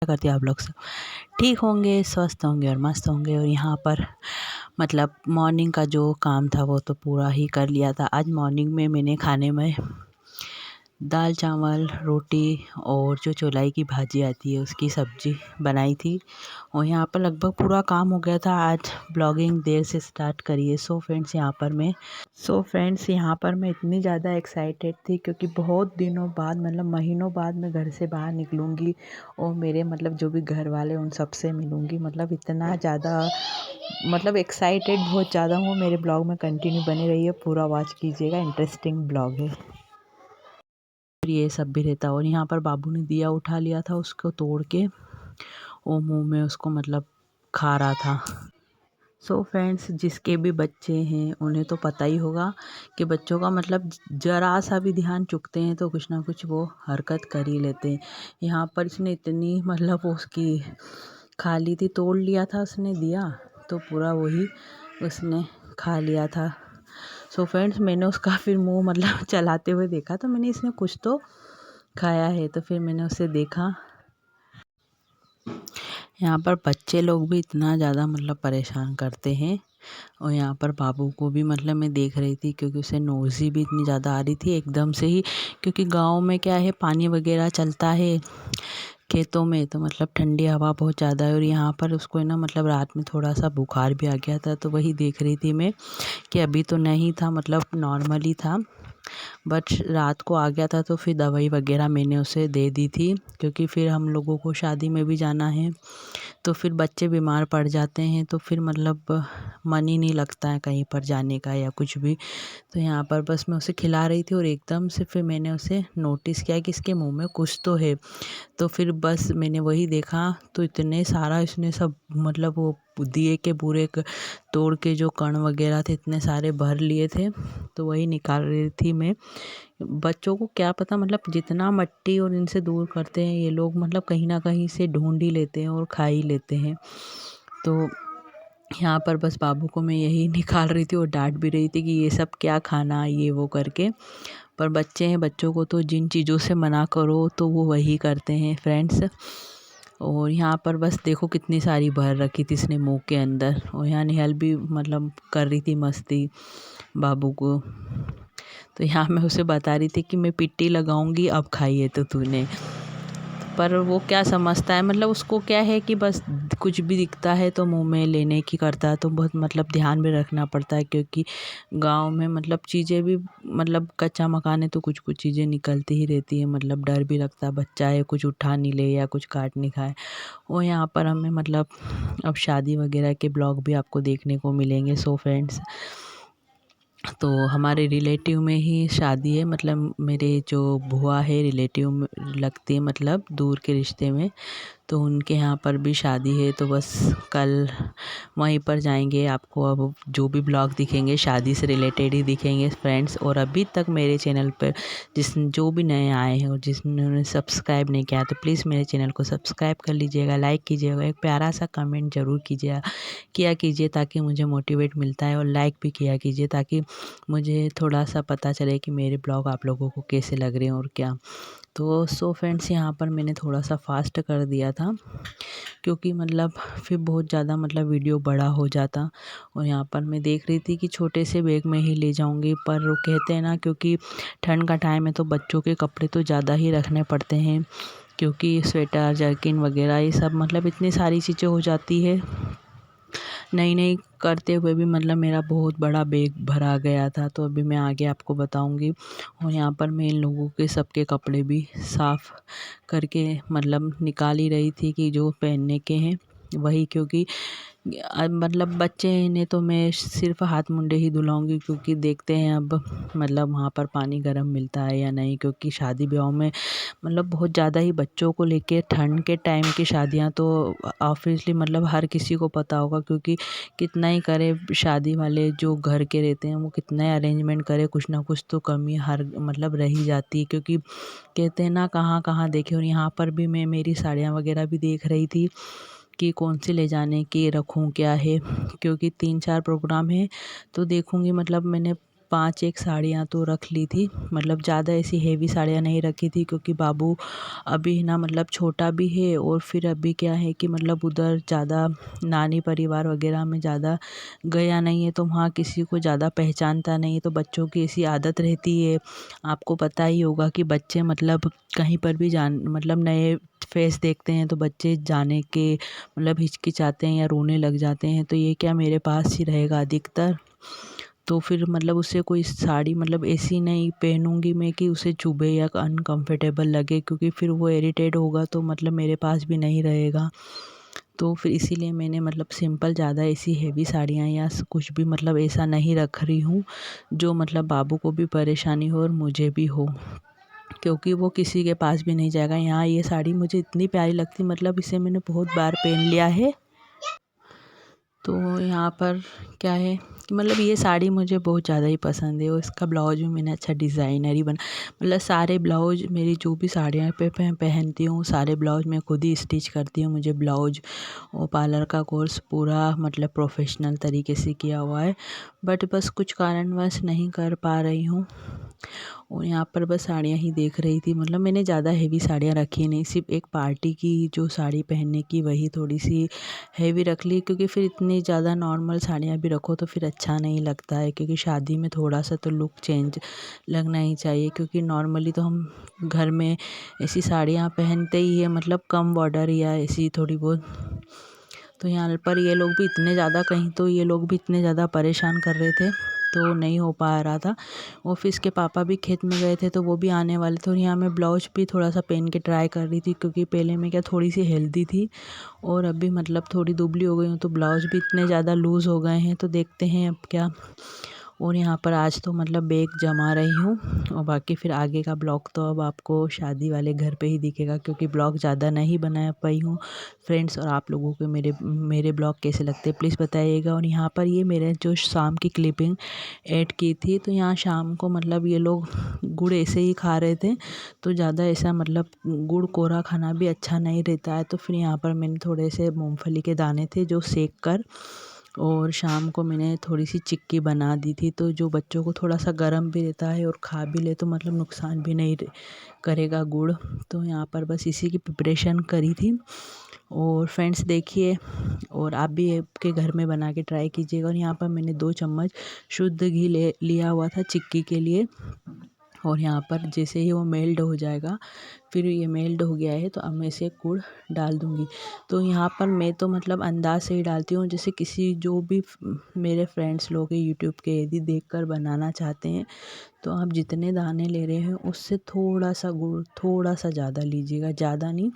करती आप लोग सब ठीक होंगे, स्वस्थ होंगे और मस्त होंगे। और यहाँ पर मतलब मॉर्निंग का जो काम था वो तो पूरा ही कर लिया था। आज मॉर्निंग में मैंने खाने में दाल चावल रोटी और जो चौलाई की भाजी आती है उसकी सब्ज़ी बनाई थी। और यहाँ पर लगभग पूरा काम हो गया था। आज ब्लॉगिंग देर से स्टार्ट करी है। सो फ्रेंड्स यहाँ पर मैं इतनी ज़्यादा एक्साइटेड थी क्योंकि बहुत दिनों बाद मतलब महीनों बाद मैं घर से बाहर निकलूँगी और मेरे मतलब जो भी घर वाले उन सब से मिलूँगी। मतलब इतना ज़्यादा मतलब एक्साइटेड बहुत ज़्यादा हूँ। मेरे ब्लॉग में कंटिन्यू बने रहिए, पूरा वॉच कीजिएगा, इंटरेस्टिंग ब्लॉग है। ये सब भी रहता। और यहाँ पर बाबू ने दिया उठा लिया था, उसको तोड़ के वो मुंह में उसको मतलब खा रहा था। सो फ्रेंड्स, जिसके भी बच्चे हैं उन्हें तो पता ही होगा कि बच्चों का मतलब ज़रा सा भी ध्यान चुकते हैं तो कुछ ना कुछ वो हरकत कर ही लेते हैं। यहाँ पर इसने इतनी मतलब वो उसकी खा ली थी, तोड़ लिया था उसने, दिया तो पूरा वही उसने खा लिया था। सो फ्रेंड्स, मैंने उसका फिर मुंह मतलब चलाते हुए देखा तो मैंने इसने कुछ तो खाया है। तो फिर मैंने उसे देखा। यहाँ पर बच्चे लोग भी इतना ज़्यादा मतलब परेशान करते हैं। और यहाँ पर बाबू को भी मतलब मैं देख रही थी क्योंकि उसे नोज़ी भी इतनी ज़्यादा आ रही थी एकदम से ही। क्योंकि गांव में क्या है, पानी वगैरह चलता है खेतों में, तो मतलब ठंडी हवा बहुत ज़्यादा है। और यहाँ पर उसको है ना मतलब रात में थोड़ा सा बुखार भी आ गया था। तो वही देख रही थी मैं कि अभी तो नहीं था, मतलब नॉर्मली था, बट रात को आ गया था। तो फिर दवाई वगैरह मैंने उसे दे दी थी क्योंकि फिर हम लोगों को शादी में भी जाना है। तो फिर बच्चे बीमार पड़ जाते हैं तो फिर मतलब मन ही नहीं लगता है कहीं पर जाने का या कुछ भी। तो यहाँ पर बस मैं उसे खिला रही थी और एकदम से फिर मैंने उसे नोटिस किया कि इसके मुंह में कुछ तो है। तो फिर बस मैंने वही देखा तो इतने सारा इसने सब मतलब वो दिए के पूरे तोड़ के जो कण वगैरह थे इतने सारे भर लिए थे। तो वही निकाल रही थी मैं। बच्चों को क्या पता, मतलब जितना मिट्टी और इनसे दूर करते हैं ये लोग, मतलब कहीं ना कहीं से ढूंढ ही लेते हैं और खा ही लेते हैं। तो यहाँ पर बस बाबू को मैं यही निकाल रही थी और डांट भी रही थी कि ये सब क्या खाना, ये वो करके। पर बच्चे हैं, बच्चों को तो जिन चीज़ों से मना करो तो वो वही करते हैं फ्रेंड्स। और यहाँ पर बस देखो कितनी सारी भर रखी थी इसने मुंह के अंदर। और यहाँ निहाल भी मतलब कर रही थी मस्ती बाबू को। तो यहाँ मैं उसे बता रही थी कि मैं पिट्टी लगाऊंगी, अब खाइए तो तूने। पर वो क्या समझता है, मतलब उसको क्या है कि बस कुछ भी दिखता है तो मुंह में लेने की करता है। तो बहुत मतलब ध्यान भी रखना पड़ता है क्योंकि गांव में मतलब चीज़ें भी मतलब कच्चा मकान है तो कुछ कुछ चीज़ें निकलती ही रहती है। मतलब डर भी लगता है बच्चा है कुछ उठा नहीं ले या कुछ काट नहीं खाए। और यहाँ पर हमें मतलब अब शादी वगैरह के ब्लॉग भी आपको देखने को मिलेंगे। सो फ्रेंड्स, तो हमारे रिलेटिव में ही शादी है, मतलब मेरे जो बुआ है रिलेटिव में लगती है, मतलब दूर के रिश्ते में। तो उनके यहाँ पर भी शादी है। तो बस कल वहीं पर जाएंगे। आपको अब जो भी ब्लॉग दिखेंगे शादी से रिलेटेड ही दिखेंगे फ्रेंड्स। और अभी तक मेरे चैनल पर जो भी नए आए हैं और जिन्होंने सब्सक्राइब नहीं किया तो प्लीज़ मेरे चैनल को सब्सक्राइब कर लीजिएगा, लाइक कीजिएगा, एक प्यारा सा कमेंट ज़रूर किया कीजिए ताकि मुझे मोटिवेट मिलता है। और लाइक भी किया कीजिए ताकि मुझे थोड़ा सा पता चले कि मेरे ब्लॉग आप लोगों को कैसे लग रहे हैं और क्या। तो सो फ्रेंड्स, यहाँ पर मैंने थोड़ा सा फास्ट कर दिया था क्योंकि मतलब फिर बहुत ज़्यादा मतलब वीडियो बड़ा हो जाता। और यहाँ पर मैं देख रही थी कि छोटे से बैग में ही ले जाऊंगी, पर वो कहते हैं ना क्योंकि ठंड का टाइम है तो बच्चों के कपड़े तो ज़्यादा ही रखने पड़ते हैं क्योंकि स्वेटर जर्किन वगैरह ये सब मतलब इतनी सारी चीज़ें हो जाती है। नई नई करते हुए भी मतलब मेरा बहुत बड़ा बैग भरा गया था। तो अभी मैं आगे आपको बताऊंगी। और यहाँ पर मैं इन लोगों के सबके कपड़े भी साफ़ करके मतलब निकाल ही रही थी कि जो पहनने के हैं वही। क्योंकि मतलब बच्चे हैं, इन्हें तो मैं सिर्फ हाथ मुंडे ही धुलाऊंगी क्योंकि देखते हैं अब मतलब वहाँ पर पानी गर्म मिलता है या नहीं। क्योंकि शादी ब्याह में मतलब बहुत ज़्यादा ही बच्चों को लेके, ठंड के टाइम की शादियाँ तो ऑब्वियसली मतलब हर किसी को पता होगा। क्योंकि कितना ही करे शादी वाले जो घर के रहते हैं वो कितना ही अरेंजमेंट करे, कुछ ना कुछ तो कमी हर मतलब रह ही जाती है। क्योंकि कहते हैं ना कहाँ कहाँ देखे। और यहाँ पर भी मैं मेरी साड़ियाँ वगैरह भी देख रही थी कि कौन सी ले जाने की रखूँ क्या है। क्योंकि 3-4 प्रोग्राम है तो देखूँगी। मतलब मैंने 5 एक साड़ियाँ तो रख ली थी, मतलब ज़्यादा ऐसी हेवी साड़ियाँ नहीं रखी थी क्योंकि बाबू अभी ना मतलब छोटा भी है और फिर अभी क्या है कि मतलब उधर ज़्यादा नानी परिवार वगैरह में ज़्यादा गया नहीं है, तो वहाँ किसी को ज़्यादा पहचानता नहीं है। तो बच्चों की ऐसी आदत रहती है, आपको पता ही होगा कि बच्चे मतलब कहीं पर भी मतलब नए फेस देखते हैं तो बच्चे जाने के मतलब हिचकिचाते हैं या रोने लग जाते हैं। तो ये क्या मेरे पास ही रहेगा अधिकतर, तो फिर मतलब उसे कोई साड़ी मतलब ऐसी नहीं पहनूंगी मैं कि उसे चुभे या अनकंफर्टेबल लगे, क्योंकि फिर वो इरिटेट होगा तो मतलब मेरे पास भी नहीं रहेगा। तो फिर इसीलिए मैंने मतलब सिंपल ज़्यादा ऐसी हेवी साड़ियाँ या कुछ भी मतलब ऐसा नहीं रख रही हूँ जो मतलब बाबू को भी परेशानी हो और मुझे भी हो, क्योंकि वो किसी के पास भी नहीं जाएगा। यहाँ ये साड़ी मुझे इतनी प्यारी लगती, मतलब इसे मैंने बहुत बार पहन लिया है। तो यहाँ पर क्या है कि मतलब ये साड़ी मुझे बहुत ज़्यादा ही पसंद है और इसका ब्लाउज भी मैंने अच्छा डिज़ाइनर ही बना, मतलब सारे ब्लाउज मेरी जो भी साड़ियाँ पे पहनती हूँ सारे ब्लाउज मैं खुद ही स्टिच करती हूँ। मुझे ब्लाउज और पार्लर का कोर्स पूरा मतलब प्रोफेशनल तरीके से किया हुआ है, बट बस कुछ कारणवश नहीं कर पा रही हूँ। और यहाँ पर बस साड़ियाँ ही देख रही थी, मतलब मैंने ज़्यादा हेवी साड़ियाँ रखी नहीं, सिर्फ एक पार्टी की जो साड़ी पहनने की वही थोड़ी सी हेवी रख ली, क्योंकि फिर इतनी ज़्यादा नॉर्मल साड़ियाँ भी रखो तो फिर अच्छा नहीं लगता है, क्योंकि शादी में थोड़ा सा तो लुक चेंज लगना ही चाहिए। क्योंकि नॉर्मली तो हम घर में ऐसी साड़ियाँ पहनते ही है, मतलब कम बॉर्डर या ऐसी थोड़ी बहुत। तो यहाँ पर ये लोग भी इतने ज़्यादा कहीं तो ये लोग भी इतने ज़्यादा परेशान कर रहे थे तो नहीं हो पा रहा था। ऑफिस के पापा भी खेत में गए थे तो वो भी आने वाले थे, और यहाँ मैं ब्लाउज भी थोड़ा सा पहन के ट्राई कर रही थी, क्योंकि पहले मैं क्या थोड़ी सी हेल्दी थी और अभी मतलब थोड़ी दुबली हो गई हूँ, तो ब्लाउज भी इतने ज़्यादा लूज़ हो गए हैं। तो देखते हैं अब क्या। और यहाँ पर आज तो मतलब बैग जमा रही हूँ, और बाकी फिर आगे का ब्लॉग तो अब आपको शादी वाले घर पे ही दिखेगा, क्योंकि ब्लॉग ज़्यादा नहीं बना पाई हूँ फ्रेंड्स। और आप लोगों को मेरे ब्लॉग कैसे लगते हैं प्लीज़ बताइएगा। और यहाँ पर ये मेरे जो शाम की क्लिपिंग ऐड की थी, तो यहाँ शाम को मतलब ये लोग गुड़ ऐसे ही खा रहे थे, तो ज़्यादा ऐसा मतलब गुड़ कोरा खाना भी अच्छा नहीं रहता है। तो फिर यहाँ पर मैंने थोड़े से मूंगफली के दाने थे जो सेक कर, और शाम को मैंने थोड़ी सी चिक्की बना दी थी, तो जो बच्चों को थोड़ा सा गर्म भी रहता है और खा भी ले तो मतलब नुकसान भी नहीं करेगा गुड़। तो यहाँ पर बस इसी की प्रिपरेशन करी थी। और फ्रेंड्स देखिए, और आप भी आपके घर में बना के ट्राई कीजिएगा। और यहाँ पर मैंने 2 चम्मच शुद्ध घी लिया हुआ था चिक्की के लिए। और यहाँ पर जैसे ही वो मेल्ट हो जाएगा, फिर ये मेल्ट हो गया है तो अब मैं इसे गुड़ डाल दूँगी। तो यहाँ पर मैं तो मतलब अंदाज़ से ही डालती हूँ, जैसे किसी जो भी मेरे फ्रेंड्स लोग हैं यूट्यूब के यदि देखकर बनाना चाहते हैं तो आप जितने दाने ले रहे हैं उससे थोड़ा सा गुड़ थोड़ा सा ज़्यादा लीजिएगा, ज़्यादा नहीं।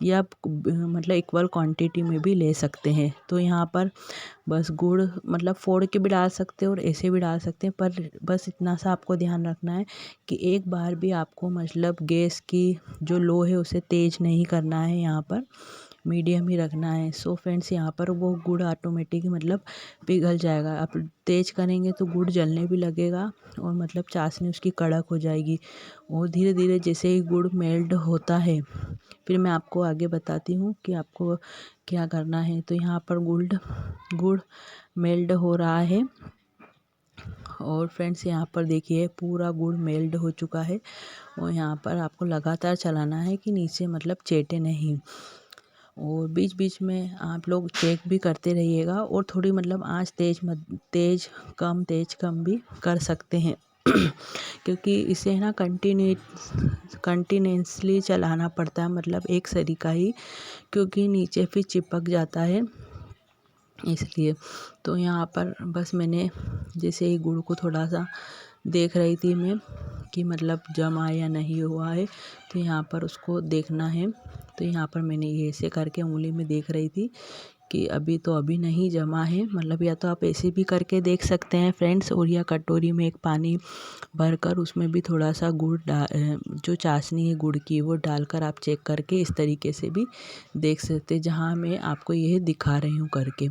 या आप मतलब इक्वल क्वांटिटी में भी ले सकते हैं। तो यहाँ पर बस गुड़ मतलब फोड़ के भी डाल सकते हैं और ऐसे भी डाल सकते हैं, पर बस इतना सा आपको ध्यान रखना है कि एक बार भी आपको मतलब गैस की जो लो है उसे तेज़ नहीं करना है, यहाँ पर मीडियम ही रखना है। सो फ्रेंड्स यहाँ पर वो गुड़ ऑटोमेटिक मतलब पिघल जाएगा। आप तेज़ करेंगे तो गुड़ जलने भी लगेगा और मतलब चाशनी उसकी कड़क हो जाएगी। और धीरे धीरे जैसे ही गुड़ मेल्ट होता है फिर मैं आपको आगे बताती हूँ कि आपको क्या करना है। तो यहाँ पर गुड़ मेल्ट हो रहा है, और फ्रेंड्स यहाँ पर देखिए पूरा गुड़ मेल्ट हो चुका है। और यहाँ पर आपको लगातार चलाना है कि नीचे मतलब चेटे नहीं, और बीच बीच में आप लोग चेक भी करते रहिएगा। और थोड़ी मतलब आँच तेज़ कम भी कर सकते हैं क्योंकि इसे ना कंटिन्यूसली चलाना पड़ता है, मतलब एक सरीका ही, क्योंकि नीचे फिर चिपक जाता है इसलिए। तो यहाँ पर बस मैंने जैसे ही गुड़ को थोड़ा सा देख रही थी मैं कि मतलब जमा या नहीं हुआ है, तो यहाँ पर उसको देखना है। तो यहाँ पर मैंने ये ऐसे करके उंगली में देख रही थी कि अभी नहीं जमा है, मतलब या तो आप ऐसे भी करके देख सकते हैं फ्रेंड्स, और या कटोरी में एक पानी भरकर उसमें भी थोड़ा सा गुड़ जो चाशनी है गुड़ की वो डालकर आप चेक करके इस तरीके से भी देख सकते हैं, जहाँ मैं आपको यह दिखा रही हूँ करके।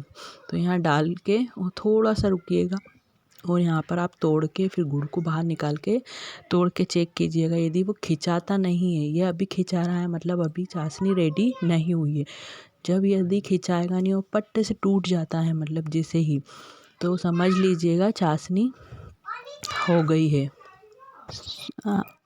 तो यहाँ डाल के और थोड़ा सा रुकिएगा, और यहाँ पर आप तोड़ के फिर गुड़ को बाहर निकाल के तोड़ के चेक कीजिएगा। यदि वो खिंचाता नहीं है, ये अभी खिंचा रहा है मतलब अभी चाशनी रेडी नहीं हुई है। जब यदि खिंचाएगा नहीं, वो पट्टे से टूट जाता है मतलब जैसे ही, तो समझ लीजिएगा चाशनी हो गई है।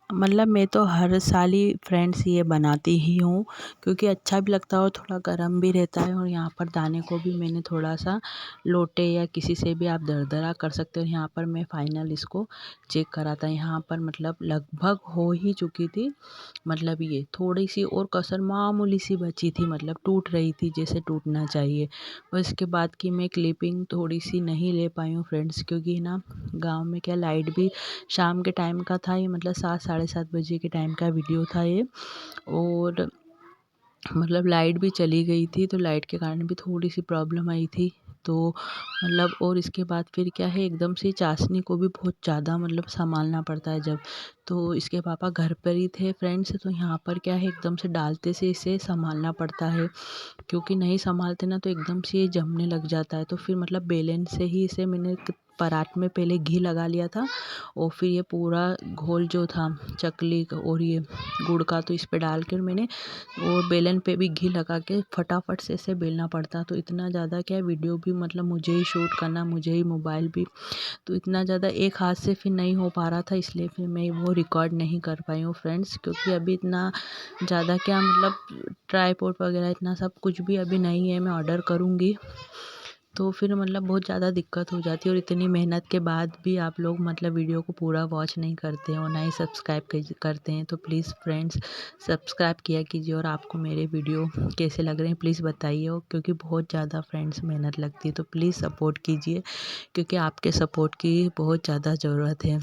मतलब मैं तो हर साल ही फ्रेंड्स ये बनाती ही हूँ, क्योंकि अच्छा भी लगता है और थोड़ा गर्म भी रहता है। और यहाँ पर दाने को भी मैंने थोड़ा सा लोटे या किसी से भी आप दरदरा कर सकते हो। यहाँ पर मैं फाइनल इसको चेक करा था, यहाँ पर मतलब लगभग हो ही चुकी थी। मतलब ये थोड़ी सी और कसर मामूली सी बची थी, मतलब टूट रही थी जैसे टूटना चाहिए। और इसके बाद की मैं क्लिपिंग थोड़ी सी नहीं ले पाई हूँ फ्रेंड्स, क्योंकि ना गांव में क्या लाइट भी शाम के टाइम का था ये, मतलब 7 साढ़े 7 बजे के टाइम का वीडियो था ये। और मतलब लाइट भी चली गई थी, तो लाइट के कारण भी थोड़ी सी प्रॉब्लम आई थी। तो मतलब और इसके बाद फिर क्या है, एकदम से चाशनी को भी बहुत ज़्यादा मतलब संभालना पड़ता है जब। तो इसके पापा घर पर ही थे फ्रेंड्स, तो यहाँ पर क्या है, एकदम से डालते से इसे संभालना पड़ता है, क्योंकि नहीं संभालते ना तो एकदम से ये जमने लग जाता है। तो फिर मतलब बेलन से ही इसे मैंने परात में पहले घी लगा लिया था, और फिर ये पूरा घोल जो था चकली का और ये गुड़ का, तो इस पे डाल कर मैंने और बेलन पे भी घी लगा के फटाफट से इसे बेलना पड़ता। तो इतना ज़्यादा क्या वीडियो भी मतलब मुझे ही शूट करना, मुझे ही मोबाइल भी, तो इतना ज़्यादा एक हाथ से फिर नहीं हो पा रहा था, इसलिए फिर मैं वो रिकॉर्ड नहीं कर पाई हूँ फ्रेंड्स। क्योंकि अभी इतना ज़्यादा क्या मतलब ट्राईपॉड वगैरह इतना सब कुछ भी अभी नहीं है, मैं ऑर्डर करूँगी। तो फिर मतलब बहुत ज़्यादा दिक्कत हो जाती है, और इतनी मेहनत के बाद भी आप लोग मतलब वीडियो को पूरा वॉच नहीं करते हैं और ना ही सब्सक्राइब करते हैं। तो प्लीज़ फ्रेंड्स सब्सक्राइब किया कीजिए, और आपको मेरे वीडियो कैसे लग रहे हैं प्लीज़ बताइए, क्योंकि बहुत ज़्यादा फ्रेंड्स मेहनत लगती है। तो प्लीज़ सपोर्ट कीजिए, क्योंकि आपके सपोर्ट की बहुत ज़्यादा ज़रूरत है।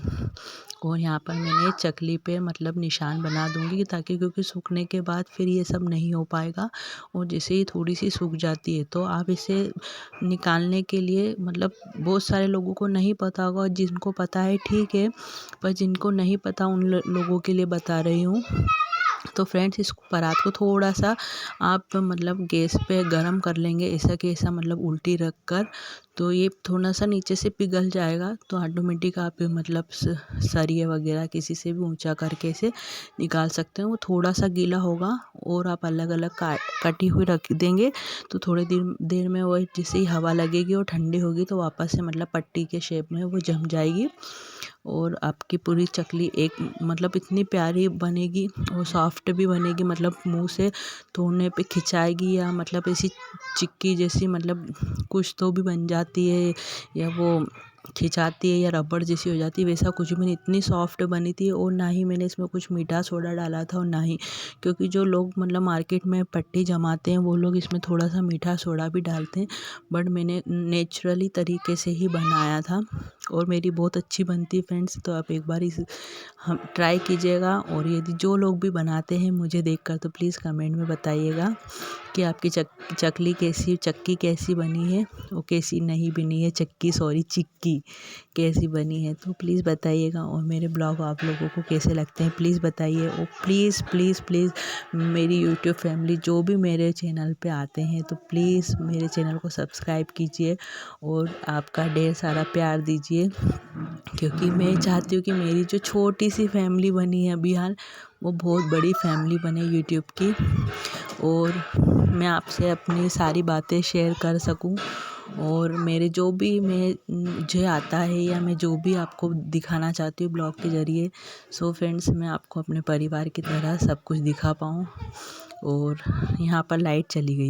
और यहाँ पर मैंने चकली पे मतलब निशान बना दूँगी, ताकि क्योंकि सूखने के बाद फिर ये सब नहीं हो पाएगा। और जैसे ही थोड़ी सी सूख जाती है, तो आप इसे निकालने के लिए मतलब बहुत सारे लोगों को नहीं पता होगा, जिनको पता है ठीक है, पर जिनको नहीं पता उन लोगों के लिए बता रही हूँ। तो फ्रेंड्स इस परात को थोड़ा सा आप मतलब गैस पे गरम कर लेंगे, ऐसा कि ऐसा मतलब उल्टी रख कर, तो ये थोड़ा सा नीचे से पिघल जाएगा। तो ऑटोमेटिक आप मतलब सरिये वगैरह किसी से भी ऊंचा करके इसे निकाल सकते हैं। वो थोड़ा सा गीला होगा, और आप अलग अलग कटी हुई रख देंगे, तो थोड़ी देर में वो जैसे ही हवा लगेगी और ठंडी होगी, तो वापस से मतलब पट्टी के शेप में वो जम जाएगी। और आपकी पूरी चकली एक मतलब इतनी प्यारी बनेगी और सॉफ्ट भी बनेगी, मतलब मुंह से तोड़ने पे खिंचाएगी, या मतलब ऐसी चिक्की जैसी मतलब कुछ तो भी बन जाती है, या वो खिंचाती है या रबड़ जैसी हो जाती है, वैसा कुछ भी नहीं, इतनी सॉफ्ट बनी थी। और ना ही मैंने इसमें कुछ मीठा सोडा डाला था, और ना ही, क्योंकि जो लोग मतलब मार्केट में पट्टी जमाते हैं वो लोग इसमें थोड़ा सा मीठा सोडा भी डालते हैं, बट मैंने नेचुरली तरीके से ही बनाया था, और मेरी बहुत अच्छी बनती है फ्रेंड्स। तो आप एक बार इस हम ट्राई कीजिएगा, और यदि जो लोग भी बनाते हैं मुझे देखकर, तो प्लीज़ कमेंट में बताइएगा कि आपकी चक्की कैसी बनी है, वो कैसी नहीं बनी है, चिक्की कैसी बनी है, तो प्लीज़ बताइएगा। और मेरे ब्लॉग आप लोगों को कैसे लगते हैं प्लीज़ बताइए। और प्लीज़ प्लीज़ प्लीज़ मेरी यूट्यूब फैमिली जो भी मेरे चैनल पे आते हैं, तो प्लीज़ मेरे चैनल को सब्सक्राइब कीजिए, और आपका ढेर सारा प्यार दीजिए, क्योंकि मैं चाहती हूँ कि मेरी जो छोटी सी फैमिली बनी है अभी हाल, वो बहुत बड़ी फैमिली बने यूट्यूब की, और मैं आपसे अपनी सारी बातें शेयर कर सकूं, और मेरे जो भी मुझे आता है, या मैं जो भी आपको दिखाना चाहती हूँ ब्लॉग के ज़रिए, सो फ्रेंड्स मैं आपको अपने परिवार की तरह सब कुछ दिखा पाऊँ। और यहाँ पर लाइट चली गई।